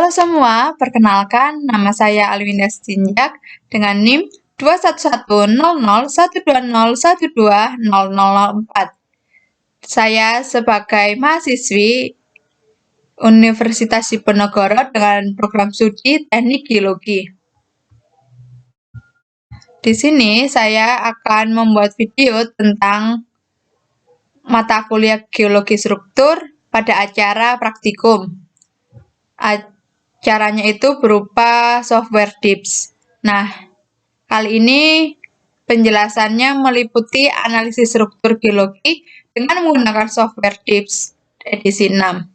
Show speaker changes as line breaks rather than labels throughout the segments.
Halo semua, perkenalkan nama saya Alwinda Stinjak dengan NIM 2110012012004. Saya sebagai mahasiswi Universitas Diponegoro dengan program studi Teknik Geologi. Di sini saya akan membuat video tentang mata kuliah Geologi Struktur pada acara praktikum. Caranya itu berupa software DIPS. Nah, kali ini penjelasannya meliputi analisis struktur geologi dengan menggunakan software DIPS edisi 6.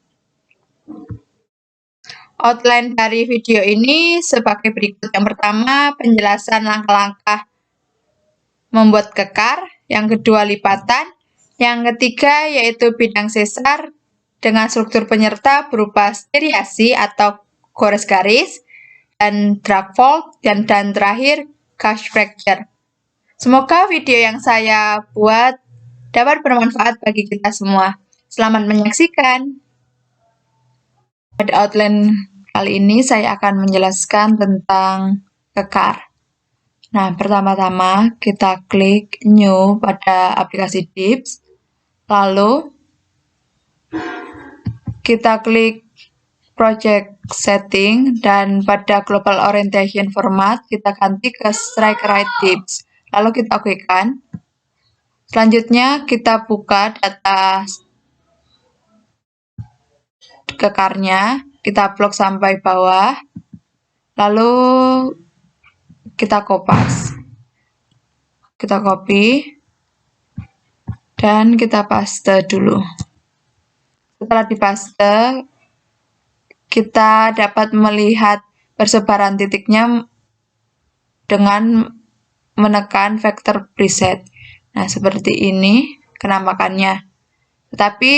Outline dari video ini sebagai berikut. Yang pertama, penjelasan langkah-langkah membuat kekar. Yang kedua, lipatan. Yang ketiga, yaitu bidang sesar dengan struktur penyerta berupa steriasi atau gores garis, dan drag fault, dan terakhir cast fracture. Semoga video yang saya buat dapat bermanfaat bagi kita semua. Selamat menyaksikan. Pada outline kali ini saya akan menjelaskan tentang kekar. Nah, pertama-tama kita klik New pada aplikasi DIPS, lalu kita klik Project Setting, dan pada Global Orientation Format kita ganti ke Strike Right DIPS. Lalu kita okekan. Selanjutnya kita buka data kekarnya, kita blok sampai bawah, lalu kita kopas. Kita copy dan kita paste dulu. Setelah dipaste, kita dapat melihat persebaran titiknya dengan menekan vektor preset. Nah, seperti ini penampakannya. Tetapi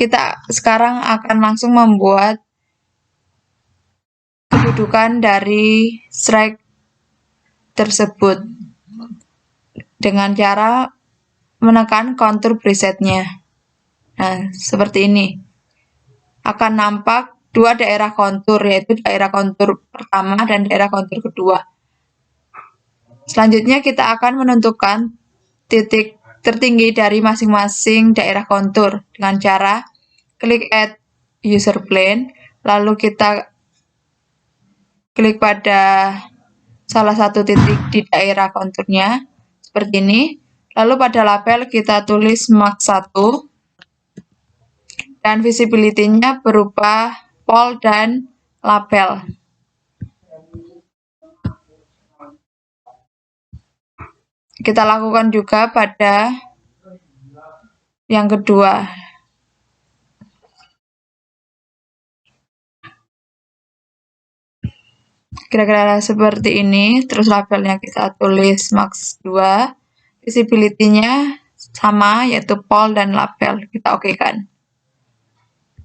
kita sekarang akan langsung membuat kedudukan dari strike tersebut dengan cara menekan kontur presetnya. Nah, seperti ini. Akan nampak dua daerah kontur, yaitu daerah kontur pertama dan daerah kontur kedua. Selanjutnya kita akan menentukan titik tertinggi dari masing-masing daerah kontur dengan cara klik Add User Plane, lalu kita klik pada salah satu titik di daerah konturnya, seperti ini. Lalu pada label kita tulis Max 1, dan visibility-nya berupa pol dan label. Kita lakukan juga pada yang kedua. Kira-kira seperti ini, terus labelnya kita tulis Max 2, visibility-nya sama, yaitu pol dan label, kita okekan.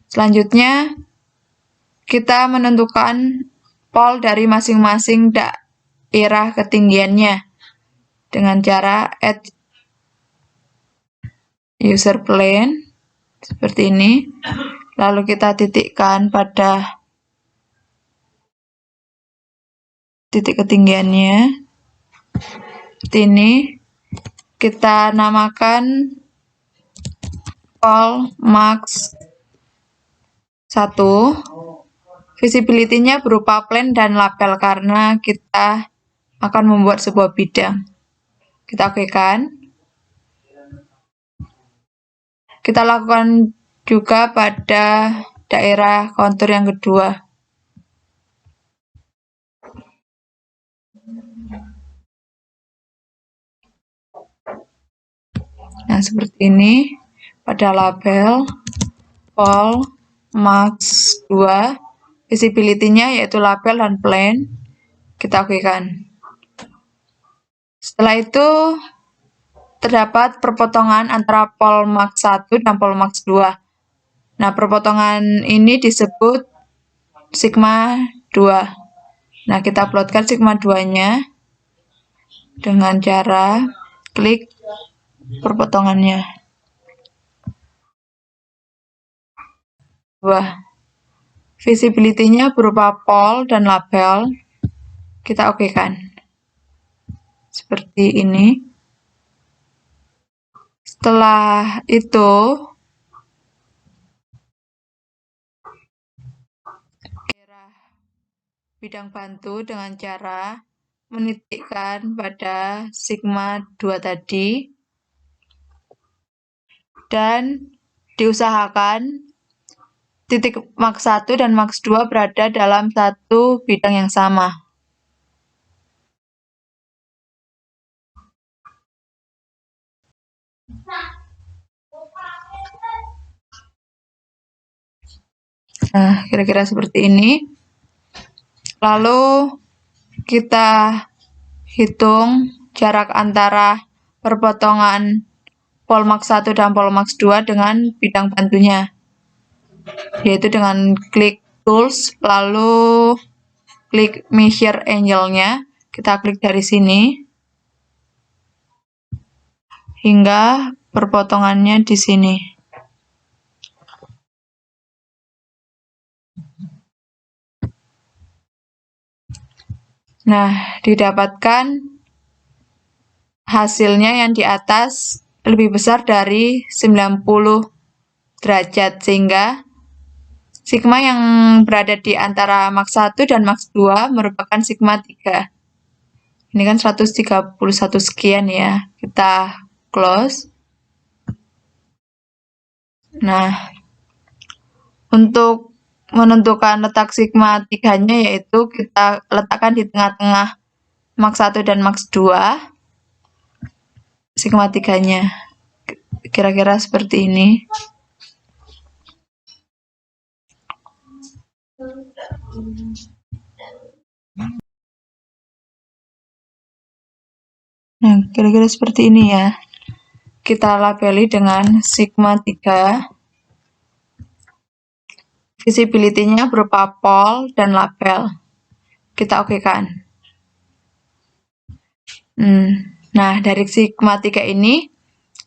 Selanjutnya, kita menentukan pol dari masing-masing daerah ketinggiannya dengan cara Add User Plane, seperti ini. Lalu kita titikkan pada titik ketinggiannya, seperti ini. Kita namakan pol Max 1. Visibility-nya berupa plane dan label karena kita akan membuat sebuah bidang. Kita okekan. Kita lakukan juga pada daerah kontur yang kedua. Nah, seperti ini. Pada label pol Max 2, visibility-nya yaitu label dan plane, kita okekan. Setelah itu terdapat perpotongan antara pol Max 1 dan pol Max 2. Nah, perpotongan ini disebut sigma 2. Nah, kita plotkan sigma 2-nya dengan cara klik perpotongannya. visibility-nya berupa pol dan label. Kita okekan. Seperti ini. Setelah itu, bidang bantu dengan cara menitikkan pada sigma 2 tadi dan diusahakan titik max 1 dan max 2 berada dalam satu bidang yang sama. Nah, kira-kira seperti ini. Lalu kita hitung jarak antara perpotongan pol max 1 dan pol max 2 dengan bidang bantunya, yaitu dengan klik tools, lalu klik measure angle-nya, kita klik dari sini hingga perpotongannya di sini. Nah, didapatkan hasilnya yang di atas lebih besar dari 90 derajat, sehingga sigma yang berada di antara max 1 dan max 2 merupakan sigma 3. Ini kan 131 sekian ya. Kita close. Nah, untuk menentukan letak sigma 3-nya yaitu kita letakkan di tengah-tengah max 1 dan max 2. Sigma 3-nya kira-kira seperti ini. Nah, kira-kira seperti ini ya. Kita labeli dengan sigma 3. Visibility-nya berupa pol dan label. Kita okekan. Nah, dari sigma 3 ini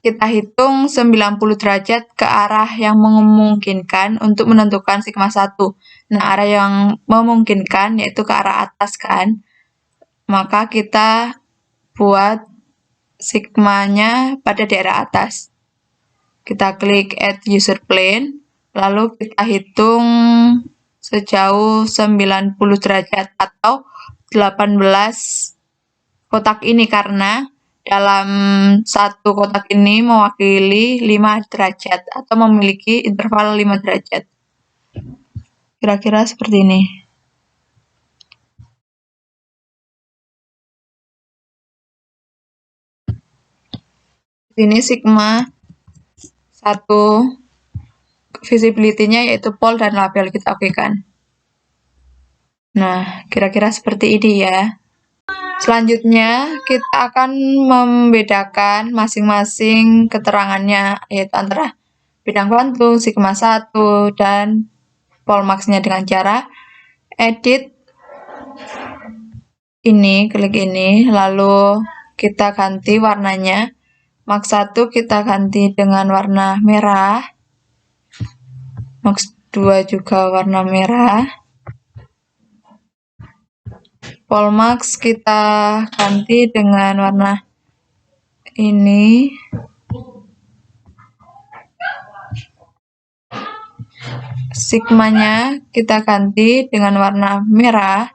kita hitung 90 derajat ke arah yang memungkinkan untuk menentukan sigma 1. Nah, arah yang memungkinkan yaitu ke arah atas kan. Maka kita buat sigmanya pada daerah atas. Kita klik add user plane, lalu kita hitung sejauh 90 derajat atau 18 kotak ini, karena dalam satu kotak ini mewakili 5 derajat atau memiliki interval 5 derajat. Kira-kira seperti ini. Ini sigma 1 visibility-nya yaitu pol dan label, kita okekan. Nah, kira-kira seperti ini ya. Selanjutnya, kita akan membedakan masing-masing keterangannya, yaitu antara bidang bantu, sigma 1, dan pol max-nya dengan cara edit ini, klik ini, lalu kita ganti warnanya. Max 1 kita ganti dengan warna merah, max 2 juga warna merah. Pol max kita ganti dengan warna ini. Sigmanya kita ganti dengan warna merah.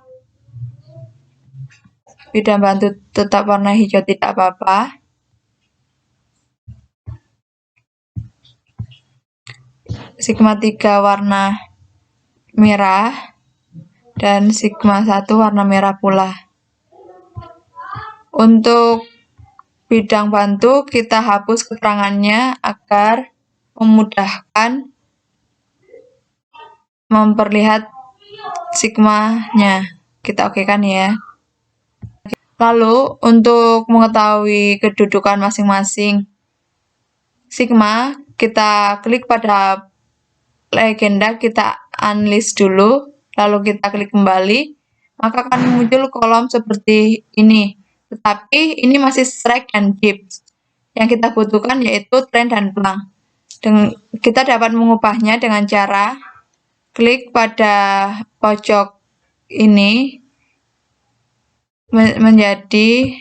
Bidang bantu tetap warna hijau, tidak apa-apa. Sigma 3 warna merah dan sigma 1 warna merah pula. Untuk bidang bantu kita hapus keterangannya agar memudahkan memperlihat sigmanya. Kita okekan ya. Lalu untuk mengetahui kedudukan masing-masing sigma, kita klik pada legenda, kita unlist dulu, lalu kita klik kembali, maka akan muncul kolom seperti ini. Tetapi ini masih strike dan dip. Yang kita butuhkan yaitu trend dan plang. Dan kita dapat mengubahnya dengan cara klik pada pojok ini menjadi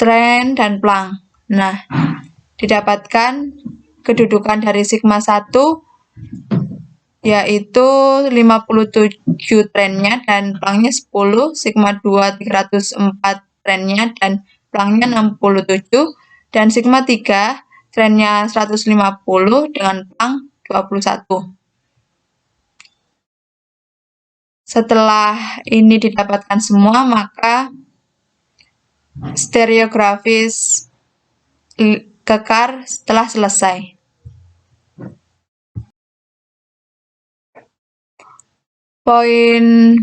tren dan plang. Nah, didapatkan kedudukan dari sigma 1 yaitu 57 trennya dan plangnya 10, sigma 2 304 trennya dan plangnya 67, dan sigma 3 trennya 150 dengan plang 21. Setelah ini didapatkan semua, maka stereografis kekar telah selesai. Poin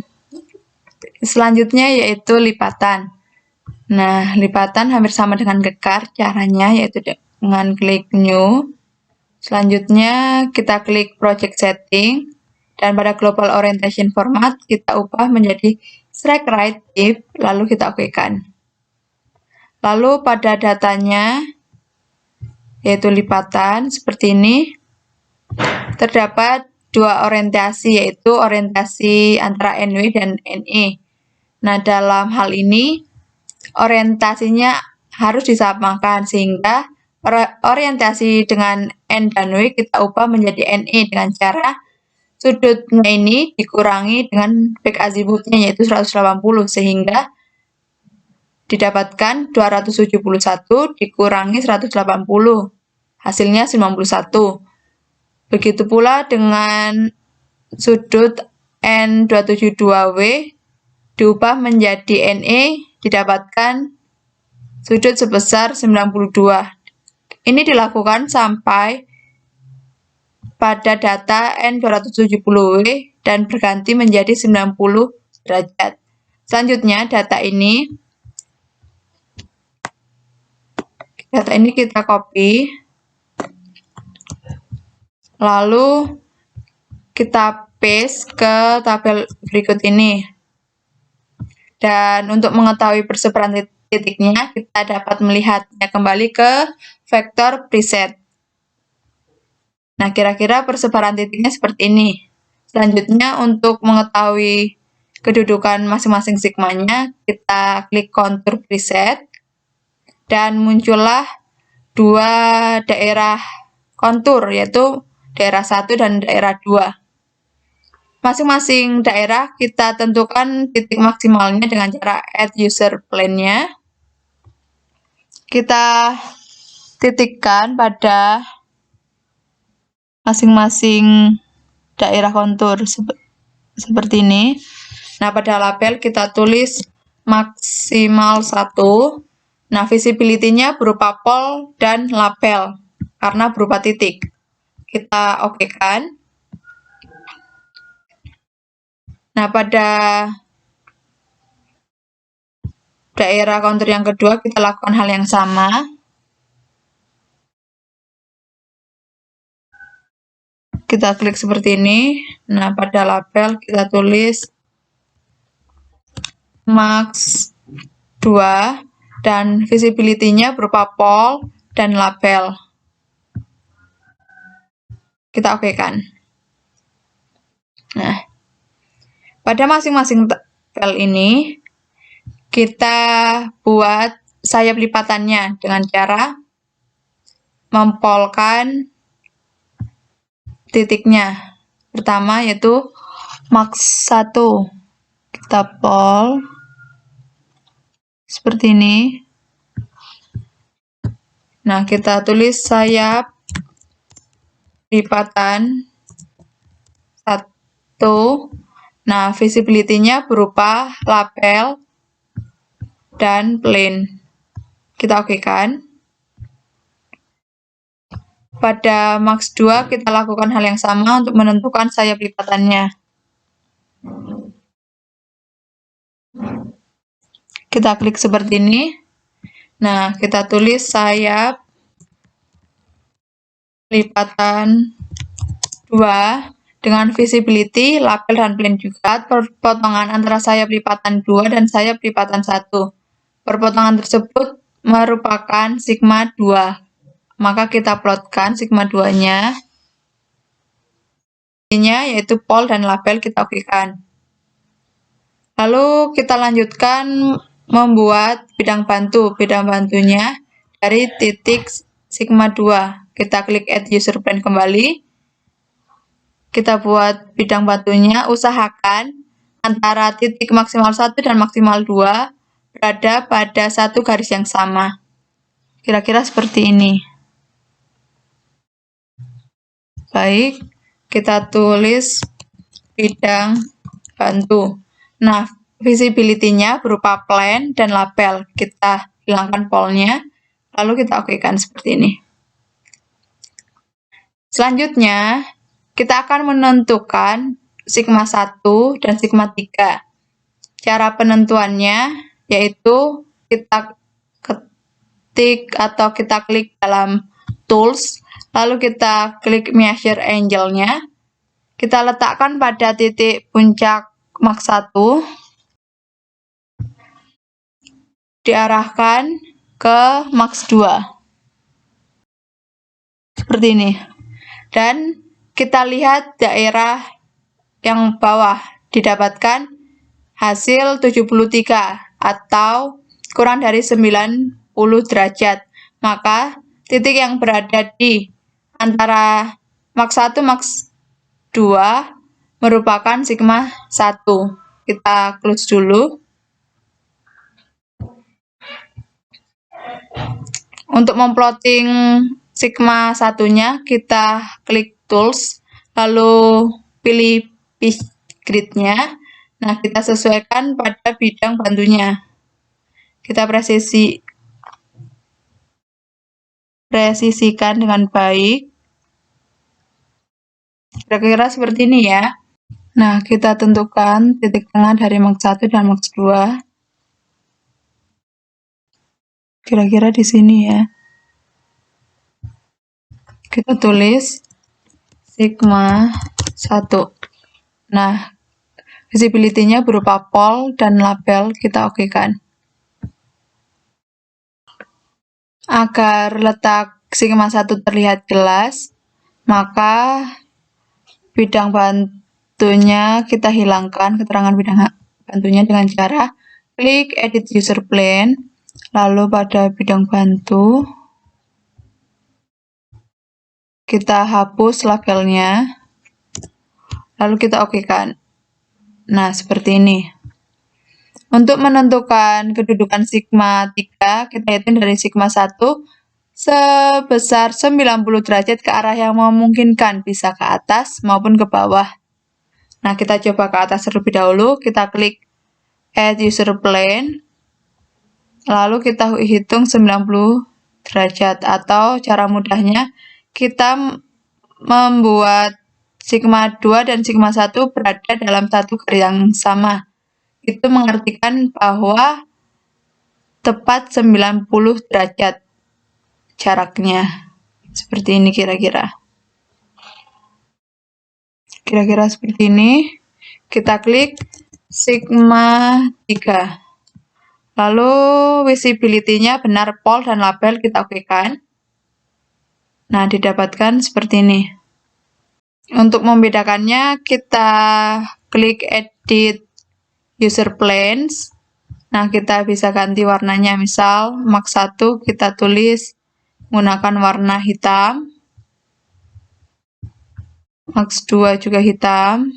selanjutnya yaitu lipatan. Nah, lipatan hampir sama dengan kekar, caranya yaitu dengan klik New. Selanjutnya kita klik Project Setting, dan pada Global Orientation Format kita ubah menjadi Strike Right If, lalu kita okekan. Lalu pada datanya, yaitu lipatan, seperti ini, terdapat dua orientasi, yaitu orientasi antara NW dan NE. Nah, dalam hal ini, orientasinya harus disamakan, sehingga orientasi dengan N dan W kita ubah menjadi NE dengan cara sudutnya ini dikurangi dengan back azimutnya, yaitu 180, sehingga didapatkan 271 dikurangi 180, hasilnya 91. Begitu pula dengan sudut N272W diubah menjadi NE, didapatkan sudut sebesar 92. Ini dilakukan sampai pada data N270W dan berganti menjadi 90 derajat. Selanjutnya data ini kita copy, lalu kita paste ke tabel berikut ini. Dan untuk mengetahui persebaran titiknya, kita dapat melihatnya kembali ke vektor preset. Nah, kira-kira persebaran titiknya seperti ini. Selanjutnya, untuk mengetahui kedudukan masing-masing sigmanya, kita klik kontur preset, dan muncullah dua daerah kontur, yaitu daerah 1 dan daerah 2. Masing-masing daerah kita tentukan titik maksimalnya dengan cara add user plane-nya. Kita titikkan pada masing-masing daerah kontur seperti ini. Nah, pada label kita tulis maksimal 1. Nah, visibility-nya berupa pol dan label karena berupa titik. Kita okekan. Nah, pada daerah kontur yang kedua kita lakukan hal yang sama. Kita klik seperti ini. Nah, pada label kita tulis max 2 dan visibility-nya berupa pol dan label. Kita okekan. Nah, pada masing-masing tabel ini kita buat sayap lipatannya dengan cara mempolkan titiknya. Pertama yaitu max 1. Kita pol seperti ini. Nah, kita tulis sayap lipatan 1. Nah, visibility-nya berupa label dan plane. Kita okekan. Pada max 2 kita lakukan hal yang sama untuk menentukan sayap lipatannya. Kita klik seperti ini. Nah, kita tulis sayap lipatan 2 dengan visibility, label, dan plane juga. Perpotongan antara sayap lipatan 2 dan sayap lipatan 1. Perpotongan tersebut merupakan sigma 2. Maka kita plotkan sigma 2-nya. visibility-nya yaitu pol dan label kita okekan. Lalu kita lanjutkan membuat bidang bantu. Bidang bantunya dari titik sigma 2. Kita klik add user plan kembali. Kita buat bidang bantunya, usahakan antara titik maksimal 1 dan maksimal 2 berada pada satu garis yang sama. Kira-kira seperti ini. Baik, kita tulis bidang bantu. Nah, visibility-nya berupa plan dan label. Kita hilangkan polnya, lalu kita okekan seperti ini. Selanjutnya, kita akan menentukan sigma 1 dan sigma 3. Cara penentuannya yaitu kita ketik atau kita klik dalam tools, lalu kita klik measure angle-nya. Kita letakkan pada titik puncak max 1, diarahkan ke max 2. Seperti ini. Dan kita lihat daerah yang bawah didapatkan hasil 73 atau kurang dari 90 derajat. Maka titik yang berada di antara max 1 max 2 merupakan sigma 1. Kita close dulu. Untuk memplotting sigma 1-nya, kita klik tools, lalu pilih pitch grid-nya. Nah, kita sesuaikan pada bidang bantunya. Kita presisikan dengan baik. Kira-kira seperti ini ya. Nah, kita tentukan titik tengah dari max 1 dan max 2. Kira-kira di sini ya. Kita tulis sigma 1. Nah, visibility-nya berupa pol dan label kita okekan. Agar letak sigma 1 terlihat jelas, maka bidang bantunya kita hilangkan keterangan bidang bantunya dengan cara klik edit user plan, lalu pada bidang bantu kita hapus labelnya, lalu kita okekan. Nah, seperti ini. Untuk menentukan kedudukan sigma 3, kita hitung dari sigma 1 sebesar 90 derajat ke arah yang memungkinkan, bisa ke atas maupun ke bawah. Nah, kita coba ke atas terlebih dahulu, kita klik add user plan, lalu kita hitung 90 derajat, atau cara mudahnya kita membuat sigma 2 dan sigma 1 berada dalam satu garis yang sama. Itu mengartikan bahwa tepat 90 derajat jaraknya. Seperti ini kira-kira. Kira-kira seperti ini. Kita klik sigma 3. Lalu visibility-nya benar pol dan label kita okekan. Nah, didapatkan seperti ini. Untuk membedakannya, kita klik edit user plans. Nah, kita bisa ganti warnanya. Misal, max 1 kita tulis menggunakan warna hitam. Max 2 juga hitam.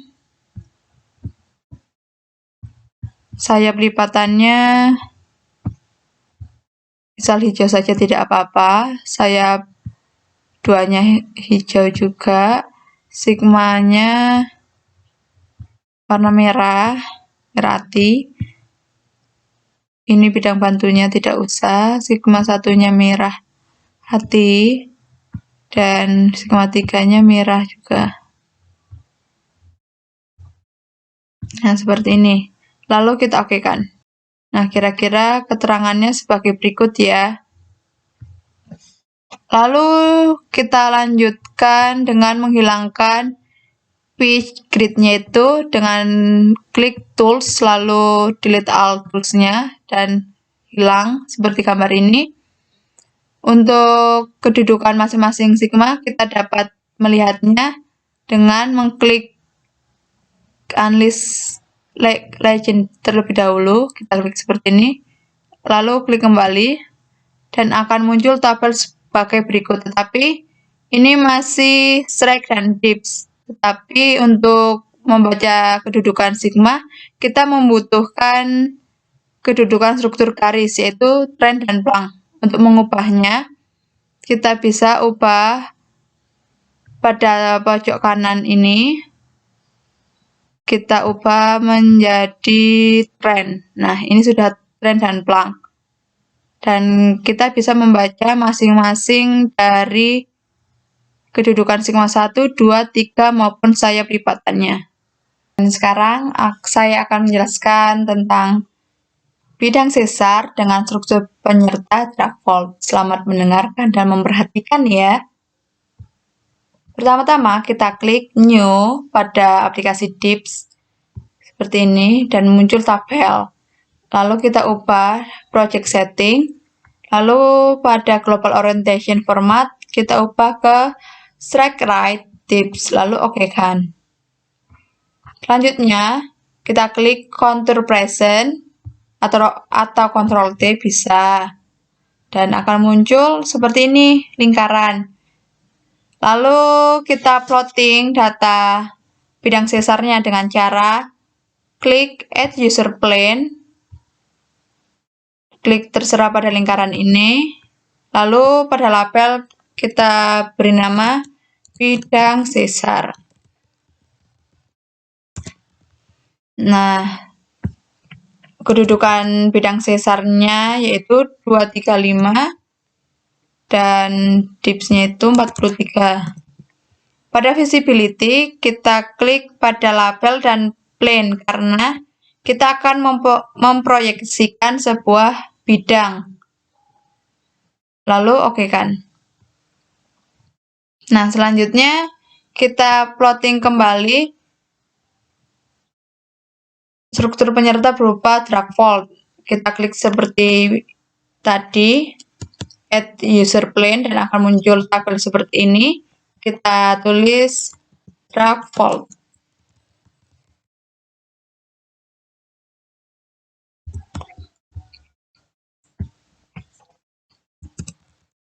Sayap lipatannya misal hijau saja tidak apa-apa. Sayap 2-nya hijau juga. Sigmanya warna merah, merah hati. Ini bidang bantunya tidak usah. Sigma 1-nya merah hati. Dan sigma 3-nya merah juga. Nah, seperti ini. Lalu kita okekan. Nah, kira-kira keterangannya sebagai berikut ya. Lalu kita lanjutkan dengan menghilangkan pitch grid-nya itu dengan klik tools, lalu delete all tools-nya, dan hilang seperti gambar ini. Untuk kedudukan masing-masing sigma, kita dapat melihatnya dengan mengklik Unlist Legend terlebih dahulu. Kita klik seperti ini, lalu klik kembali, dan akan muncul tabel sebagai berikut. Tetapi ini masih strike dan dips. Tetapi untuk membaca kedudukan sigma, kita membutuhkan kedudukan struktur garis, yaitu trend dan plank. Untuk mengubahnya, kita bisa ubah pada pojok kanan ini, kita ubah menjadi trend. Nah, ini sudah trend dan plank. Dan kita bisa membaca masing-masing dari kedudukan sigma 1, 2, 3 maupun sayap lipatannya. Dan sekarang saya akan menjelaskan tentang bidang sesar dengan struktur penyerta drag fold. Selamat mendengarkan dan memperhatikan ya. Pertama-tama kita klik New pada aplikasi Dips seperti ini dan muncul tabel. Lalu kita ubah project setting. Lalu pada global orientation format kita ubah ke strike right dips. Lalu oke kan. Selanjutnya kita klik contour present atau Ctrl T bisa. Dan akan muncul seperti ini lingkaran. Lalu kita plotting data bidang sesarnya dengan cara klik Add User Plane, klik terserah pada lingkaran ini, lalu pada label kita beri nama bidang sesar. Nah, kedudukan bidang sesarnya yaitu 235 dan dipsnya itu 43. Pada visibility, kita klik pada label dan plane karena kita akan memproyeksikan sebuah bidang. Lalu oke kan. Nah, selanjutnya kita plotting kembali struktur penyerta berupa drag fold. Kita klik seperti tadi, add user plane, dan akan muncul tabel seperti ini. Kita tulis drag fold.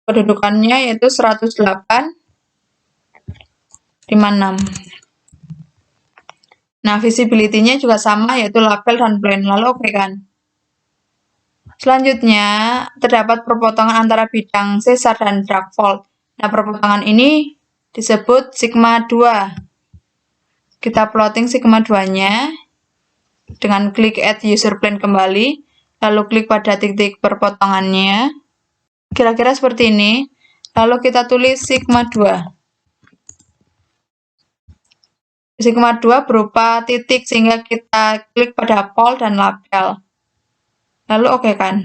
Kedudukannya yaitu 108,56. Nah, visibility-nya juga sama, yaitu label dan plane. Lalu oke kan. Selanjutnya, terdapat perpotongan antara bidang sesar dan drag fold. Nah, perpotongan ini disebut sigma 2. Kita plotting sigma 2-nya dengan klik add user plane kembali, lalu klik pada titik perpotongannya. Kira-kira seperti ini. Lalu kita tulis sigma 2. Sigma 2 berupa titik sehingga kita klik pada pol dan label. Lalu oke kan.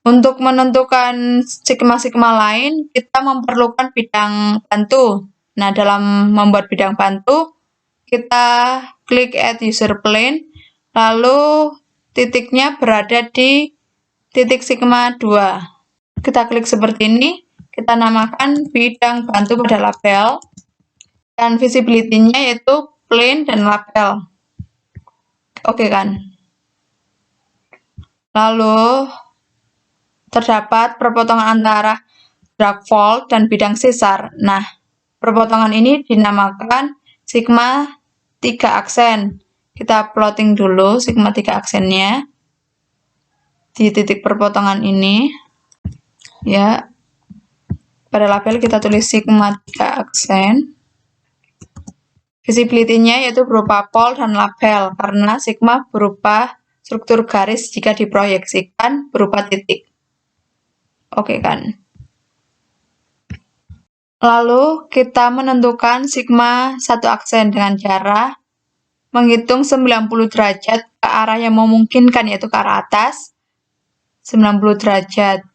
Untuk menentukan sigma-sigma lain, kita memerlukan bidang bantu. Nah, dalam membuat bidang bantu, kita klik add user plane, lalu titiknya berada di titik sigma 2. Kita klik seperti ini, kita namakan bidang bantu pada label, dan visibility-nya yaitu plane dan label. Oke kan? Lalu, terdapat perpotongan antara drag fold dan bidang sesar. Nah, perpotongan ini dinamakan sigma 3 aksen. Kita plotting dulu sigma 3 aksennya di titik perpotongan ini. Ya, pada label kita tulis sigma 3 aksen. Visibility-nya yaitu berupa pol dan label, karena sigma berupa struktur garis jika diproyeksikan berupa titik. Oke kan? Lalu kita menentukan sigma 1 aksen dengan cara menghitung 90 derajat ke arah yang memungkinkan, yaitu ke arah atas. 90 derajat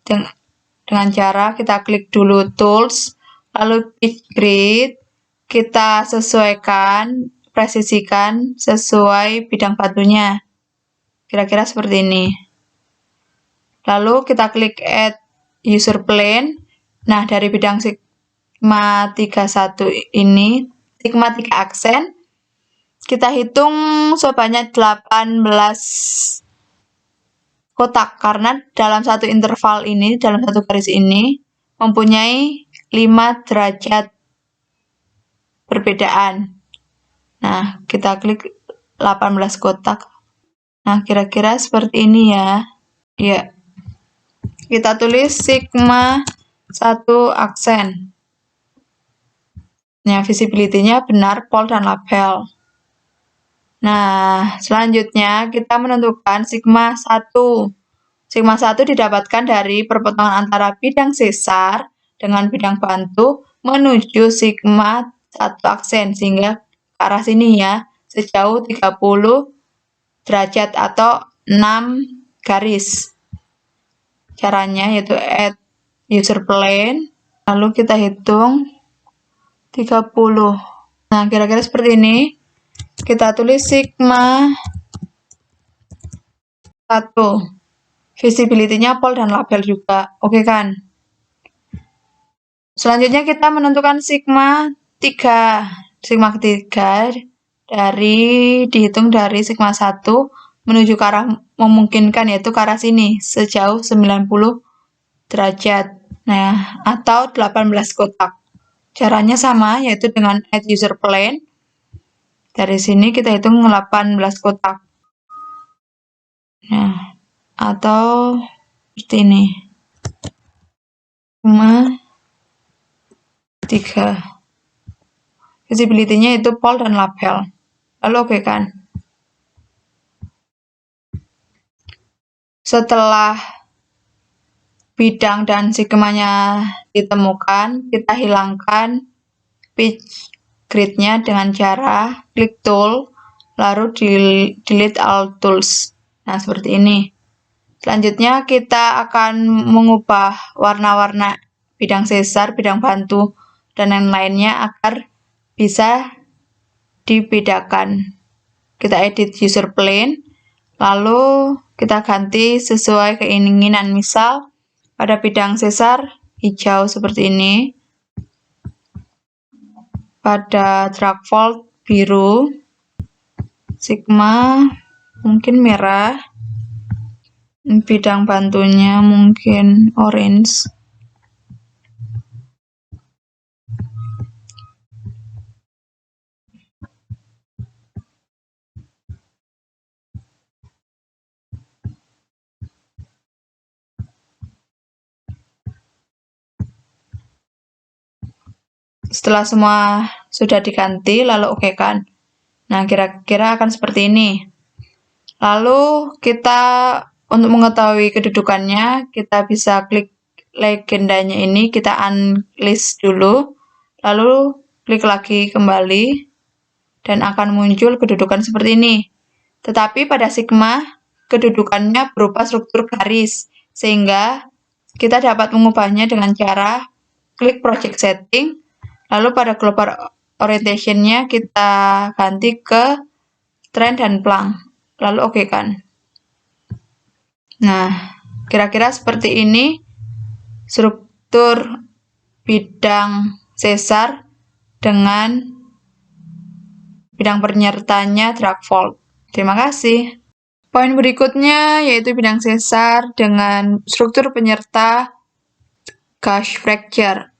dengan cara kita klik dulu tools, lalu pitch grid, kita sesuaikan, presisikan sesuai bidang bantunya. Kira-kira seperti ini. Lalu kita klik add user plane. Nah, dari bidang sigma 31 ini, sigma 3 aksen, kita hitung sebanyak 18 kotak, karena dalam satu interval ini, dalam satu garis ini, mempunyai 5 derajat perbedaan. Nah, kita klik 18 kotak. Nah, kira-kira seperti ini ya. Ya, kita tulis sigma 1 aksen. Nah, visibility-nya benar, pol dan label. Nah, selanjutnya kita menentukan sigma 1. Sigma 1 didapatkan dari perpotongan antara bidang sesar dengan bidang bantu menuju sigma 1 aksen, sehingga ke arah sini ya, sejauh 30 derajat atau 6 garis. Caranya yaitu add user plane, lalu kita hitung 30. Nah, kira-kira seperti ini. Kita tulis sigma 1. Visibility-nya pol dan label juga. Oke kan? Selanjutnya kita menentukan sigma 3. Sigma ketiga dihitung dari sigma 1 menuju ke arah memungkinkan, yaitu ke arah sini sejauh 90 derajat. Nah, atau 18 kotak. Caranya sama, yaitu dengan add user plane. Dari sini kita hitung 18 kotak. Nah, atau seperti ini. Sigma 3. Visibility-nya itu pol dan label. Lalu oke kan? Setelah bidang dan sigmanya ditemukan, kita hilangkan pitch grid-nya dengan cara klik tool, lalu delete all tools. Nah, seperti ini. Selanjutnya kita akan mengubah warna-warna bidang sesar, bidang bantu, dan lain-lainnya agar bisa dibedakan. Kita edit user plane, lalu kita ganti sesuai keinginan. Misal pada bidang sesar hijau seperti ini, pada drag fold biru, sigma mungkin merah, bidang bantunya mungkin orange. Setelah semua sudah diganti, lalu oke kan? Nah, kira-kira akan seperti ini. Lalu kita, untuk mengetahui kedudukannya, kita bisa klik legendanya ini, kita unlist dulu, lalu klik lagi kembali, dan akan muncul kedudukan seperti ini. Tetapi pada sigma, kedudukannya berupa struktur garis, sehingga kita dapat mengubahnya dengan cara klik project setting, lalu pada global orientation-nya kita ganti ke trend dan plank, lalu oke kan? Nah, kira-kira seperti ini struktur bidang sesar dengan bidang penyertanya drag fold. Terima kasih. Poin berikutnya yaitu bidang sesar dengan struktur penyerta gush fracture.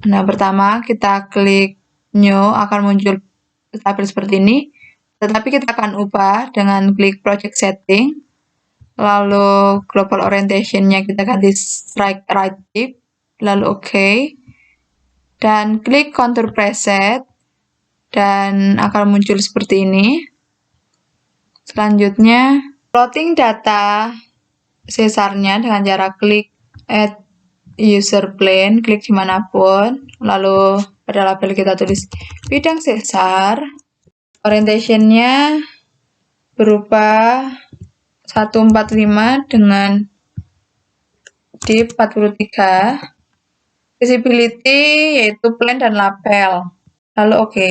Nah, pertama kita klik new, akan muncul tabel seperti ini. Tetapi kita akan ubah dengan klik project setting, lalu global orientation-nya kita ganti strike right tip, lalu oke, dan klik contour preset, dan akan muncul seperti ini. Selanjutnya, plotting data sesarnya dengan cara klik add user plane, klik dimanapun, lalu pada label kita tulis bidang sesar, orientation-nya berupa 145 dengan dip 43, visibility yaitu plane dan label, lalu oke.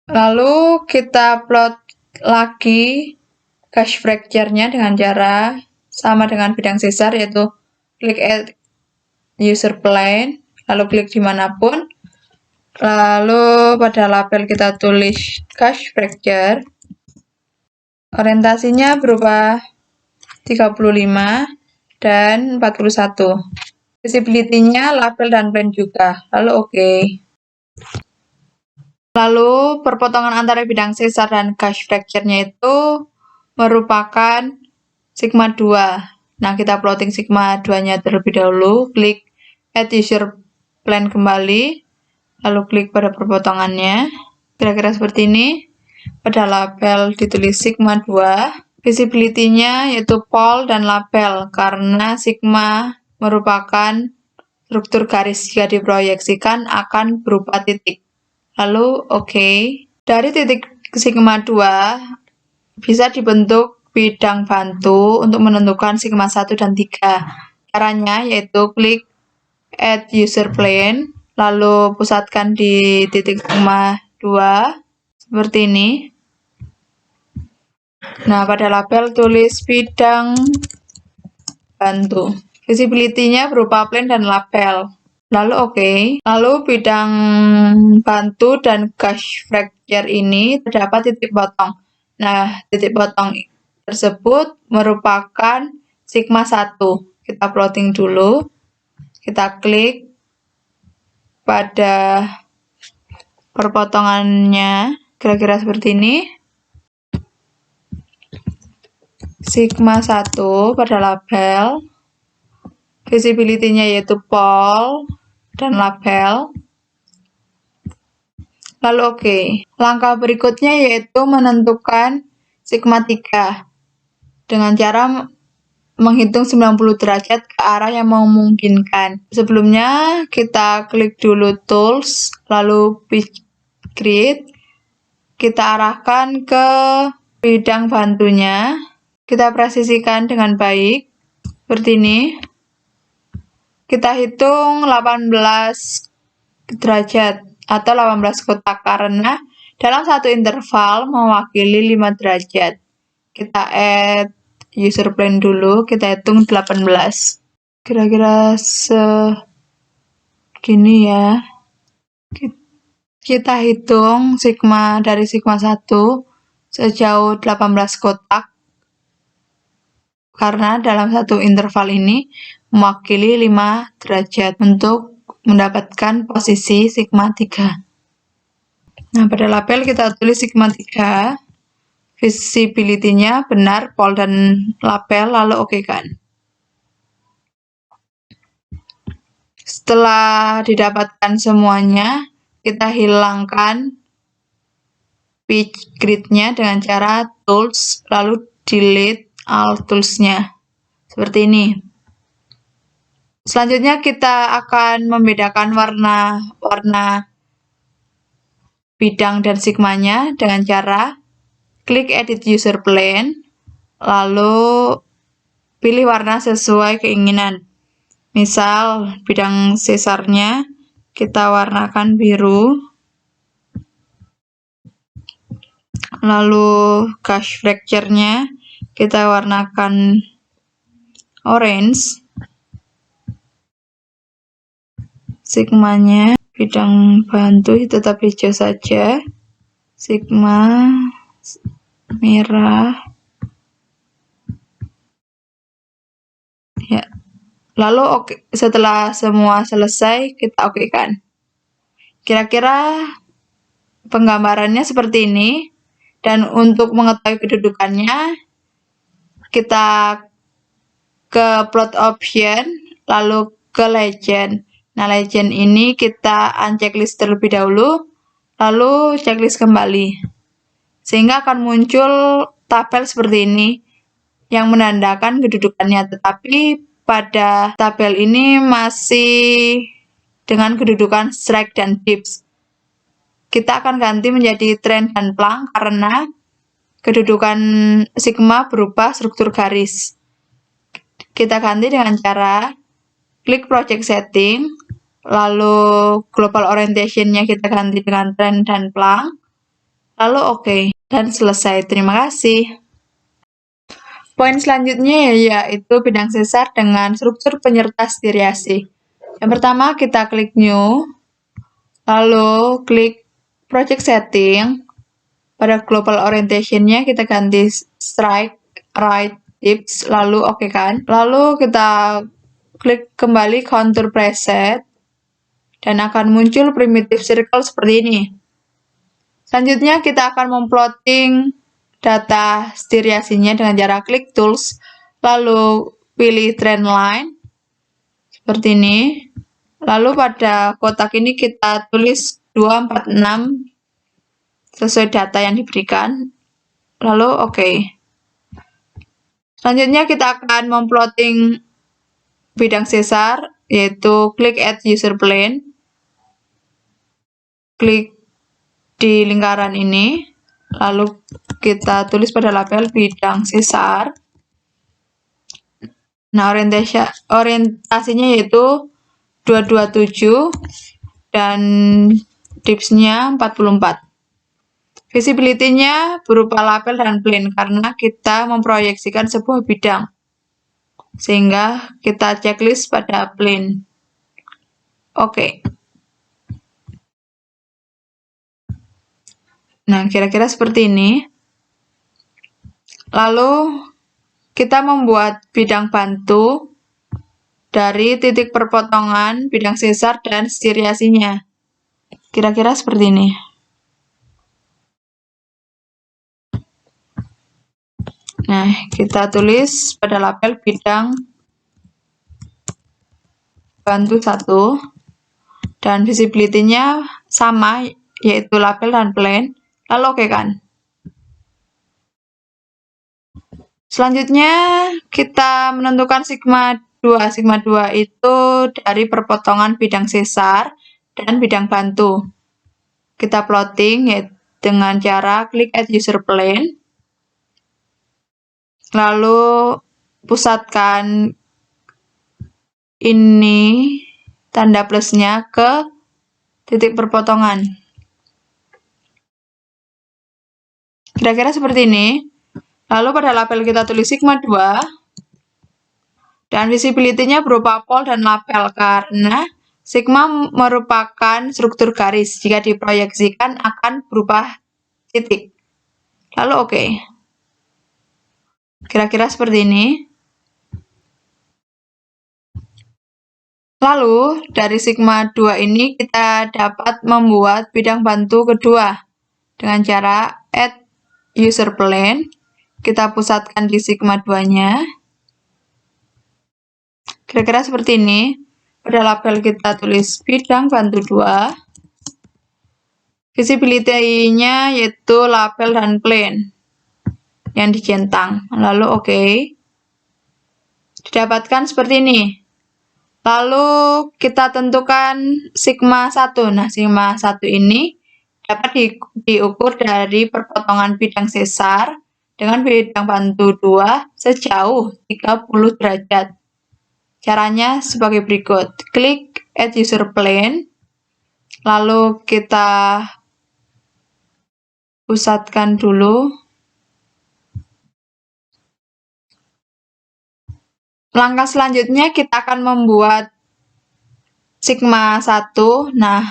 Lalu kita plot lagi gush fracture-nya dengan cara sama dengan bidang sesar, yaitu klik add user plane, lalu klik dimanapun, Lalu pada label kita tulis cache fracture. Orientasinya berupa 35 dan 41. Visibility-nya label dan plane juga. Lalu oke. Lalu perpotongan antara bidang sesar dan cache fracture-nya itu merupakan sigma 2. Nah, kita plotting sigma 2-nya terlebih dahulu. Klik add user plane kembali. Lalu klik pada perpotongannya. Kira-kira seperti ini. Pada label ditulis sigma 2. Visibility-nya yaitu pol dan label, karena sigma merupakan struktur garis. Jika diproyeksikan akan berupa titik. Lalu oke. Dari titik sigma 2 bisa dibentuk bidang bantu untuk menentukan sigma 1 dan 3. Caranya yaitu klik add user plane, lalu pusatkan di titik sigma 2 seperti ini. Nah, pada label tulis bidang bantu. Visibility-nya berupa plane dan label. Lalu oke. Lalu bidang bantu dan cache fracture ini terdapat titik potong. Nah, titik potong tersebut merupakan sigma 1. Kita plotting dulu. Kita klik pada perpotongannya, kira-kira seperti ini. Sigma 1 pada label, visibility-nya yaitu pol dan label. Lalu oke. Langkah berikutnya yaitu menentukan sigma 3 dengan cara menghitung 90 derajat ke arah yang memungkinkan. Sebelumnya kita klik dulu tools, lalu pitch grid. Kita arahkan ke bidang bantunya. Kita presisikan dengan baik, seperti ini. Kita hitung 18 derajat atau 18 kotak, karena dalam satu interval mewakili 5 derajat. Kita add user plane dulu, kita hitung 18. Kira-kira segini ya. Kita hitung sigma dari sigma 1 sejauh 18 kotak. Karena dalam satu interval ini mewakili 5 derajat untuk mendapatkan posisi sigma 3. Nah, pada label kita tulis sigma 3. Visibility-nya benar, pol dan label, lalu oke kan. Setelah didapatkan semuanya, kita hilangkan pitch grid-nya dengan cara tools, lalu delete all tools-nya. Seperti ini. Selanjutnya kita akan membedakan warna bidang dan sigmanya dengan cara klik edit user plane, lalu pilih warna sesuai keinginan. Misal bidang sesarnya kita warnakan biru, lalu cache fracture-nya kita warnakan orange, sigmanya bidang bantu tetap hijau saja, sigma merah ya. Lalu oke, setelah semua selesai kita okekan. Kira-kira penggambarannya seperti ini, dan untuk mengetahui kedudukannya kita ke plot option, lalu ke legend. Nah, legend ini kita unchecklist terlebih dahulu, lalu checklist kembali. Sehingga akan muncul tabel seperti ini yang menandakan kedudukannya, tetapi pada tabel ini masih dengan kedudukan strike dan dips. Kita akan ganti menjadi trend dan plank karena kedudukan sigma berupa struktur garis. Kita ganti dengan cara klik project setting, lalu global orientation-nya kita ganti dengan trend dan plank, lalu oke, dan selesai. Terima kasih. Poin selanjutnya yaitu bidang sesar dengan struktur penyerta striasi. Yang pertama kita klik new, Lalu klik project setting. Pada global orientation-nya kita ganti strike right tips, lalu oke kan. Lalu kita klik kembali contour preset dan akan muncul primitive circle seperti ini. Selanjutnya kita akan memplotting data striasinya dengan cara klik tools, lalu pilih trend line seperti ini. Lalu pada kotak ini kita tulis 246 sesuai data yang diberikan. Lalu oke. Selanjutnya kita akan memplotting bidang sesar, yaitu klik add user plane. Klik di lingkaran ini, lalu kita tulis pada label bidang sesar. Nah, orientasinya yaitu 227 dan dipsnya 44. Visibility-nya berupa label dan plane karena kita memproyeksikan sebuah bidang. Sehingga kita checklist pada plane. Oke. Nah, kira-kira seperti ini. Lalu kita membuat bidang bantu dari titik perpotongan bidang sesar dan striasinya. Kira-kira seperti ini. Nah, kita tulis pada label bidang bantu 1 dan visibility-nya sama, yaitu label dan plane. Lalu oke kan. Selanjutnya kita menentukan sigma 2. Sigma 2 itu dari perpotongan bidang sesar dan bidang bantu. Kita plotting ya dengan cara klik add user plane. Lalu pusatkan ini tanda plusnya ke titik perpotongan. Kira-kira seperti ini. Lalu pada label kita tulis sigma 2 dan visibility-nya berupa pol dan label karena sigma merupakan struktur garis. Jika diproyeksikan akan berubah titik. Lalu oke. Kira-kira seperti ini. Lalu dari sigma 2 ini kita dapat membuat bidang bantu kedua dengan cara add user plane. Kita pusatkan di sigma 2-nya. Kira-kira seperti ini. Pada label kita tulis bidang bantu 2. Visibility-nya yaitu label dan plane yang dicentang. Lalu oke. Didapatkan seperti ini. Lalu kita tentukan sigma 1. Nah, sigma 1 ini dapat diukur dari perpotongan bidang sesar dengan bidang bantu 2 sejauh 30 derajat. Caranya sebagai berikut. Klik add user plane. Lalu kita pusatkan dulu. Langkah selanjutnya kita akan membuat sigma 1. Nah,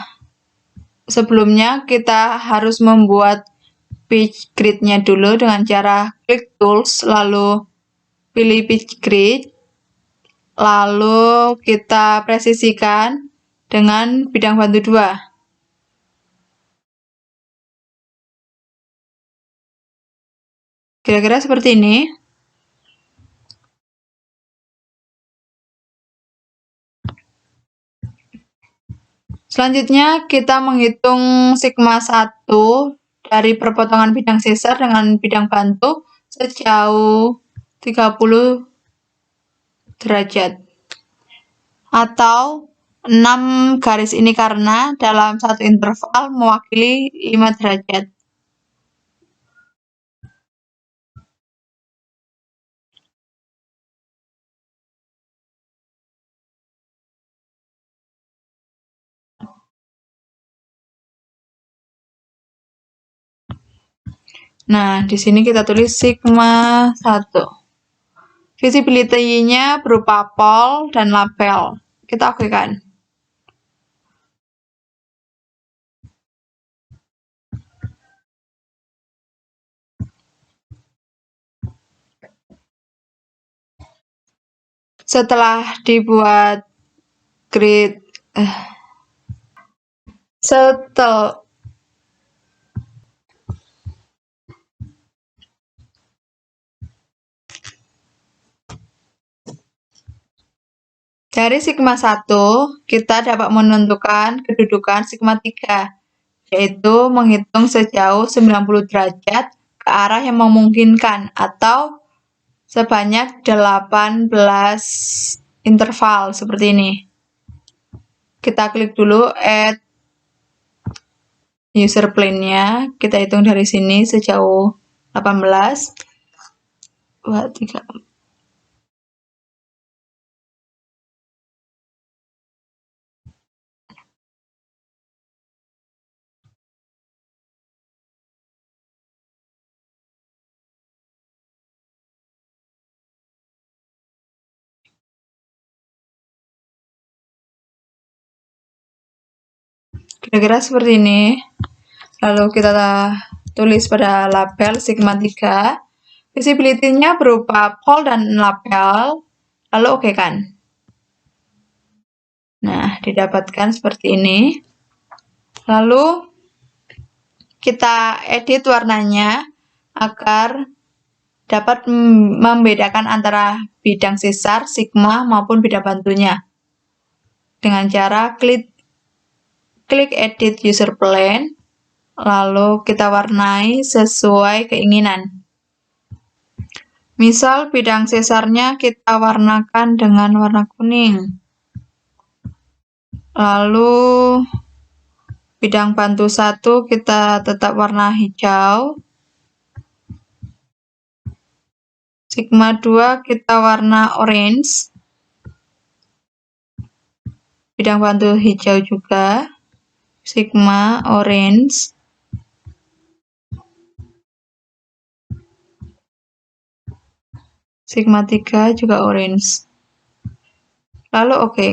sebelumnya kita harus membuat pitch grid-nya dulu dengan cara klik tools, lalu pilih pitch grid, lalu kita presisikan dengan bidang bantu 2. Kira-kira seperti ini. Selanjutnya kita menghitung sigma 1 dari perpotongan bidang sesar dengan bidang bantu sejauh 30 derajat. Atau 6 garis ini karena dalam satu interval mewakili 5 derajat. Nah, di sini kita tulis sigma 1. Visibility-nya berupa pol dan label. Kita oke kan? Setelah dibuat grid dari sigma 1, kita dapat menentukan kedudukan sigma 3, yaitu menghitung sejauh 90 derajat ke arah yang memungkinkan, atau sebanyak 18 interval seperti ini. Kita klik dulu add user plane-nya, kita hitung dari sini sejauh 18, 2, 3, 4. Kira-kira seperti ini. Lalu kita tulis pada label sigma 3. Visibility-nya berupa pol dan label. Lalu oke kan? Nah, didapatkan seperti ini. Lalu kita edit warnanya agar dapat membedakan antara bidang sesar, sigma, maupun bidang bantunya. Dengan cara klik edit user plane, lalu kita warnai sesuai keinginan. Misal bidang sesarnya kita warnakan dengan warna kuning. Lalu bidang bantu 1 kita tetap warna hijau. Sigma 2 kita warna orange. Bidang bantu hijau juga. Sigma orange. Sigma 3 juga orange. Lalu oke.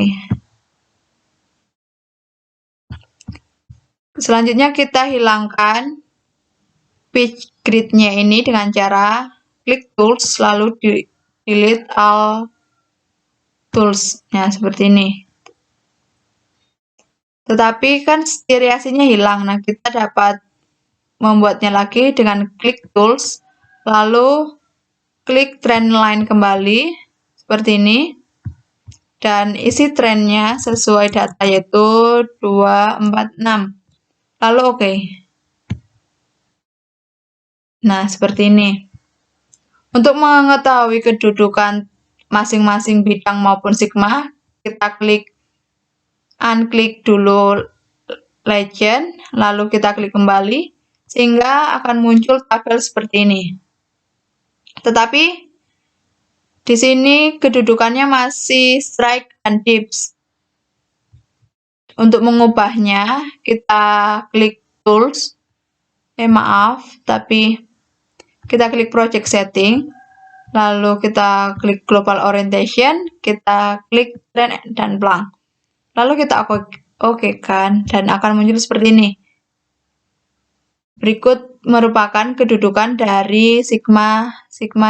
Selanjutnya kita hilangkan pitch grid-nya ini dengan cara klik tools lalu delete all tools. Nah, seperti ini. Tetapi kan striasinya hilang. Nah, kita dapat membuatnya lagi dengan klik tools lalu klik trend line kembali seperti ini. Dan isi trennya sesuai data yaitu 246. Lalu oke. Nah, seperti ini. Untuk mengetahui kedudukan masing-masing bidang maupun sigma, kita unklik dulu legend, lalu kita klik kembali, sehingga akan muncul tabel seperti ini. Tetapi di sini kedudukannya masih strike dan dips. Untuk mengubahnya, kita klik tools. Maaf, tapi kita klik project setting, lalu kita klik global orientation, kita klik trend dan blank. Lalu kita oke kan, dan akan muncul seperti ini. Berikut merupakan kedudukan dari sigma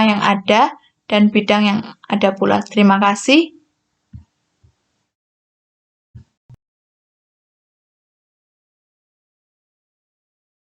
yang ada dan bidang yang ada pula. Terima kasih.